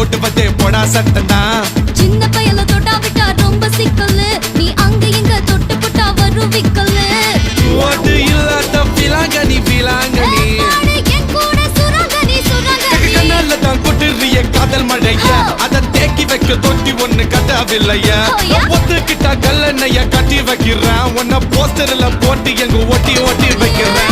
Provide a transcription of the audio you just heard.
ஓட்டுவதே போடா சட்டனா சின்ன பயல தொட்டா விட்டா ரொம்ப சிக்கல் நீ அங்க இங்க தொட்டு போட்டா வரும் விக்கல் ஓட்டு இல்லாத பிலாங்கனி பிலாங்கனி என் கூட சுரங்கனி சுரங்கனி கண்ணால தான் கொட்டுறிய காதல் மழையா அத தேக்கி வைக்க தொட்டி ஒண்ணு கட்டாவில்லையா ஒத்துக்கிட்டா கல்லெண்ணைய கட்டி வைக்கிறேன் உன்ன போஸ்டர்ல போட்டு எங்க ஒட்டி ஒட்டி வைக்கிறேன்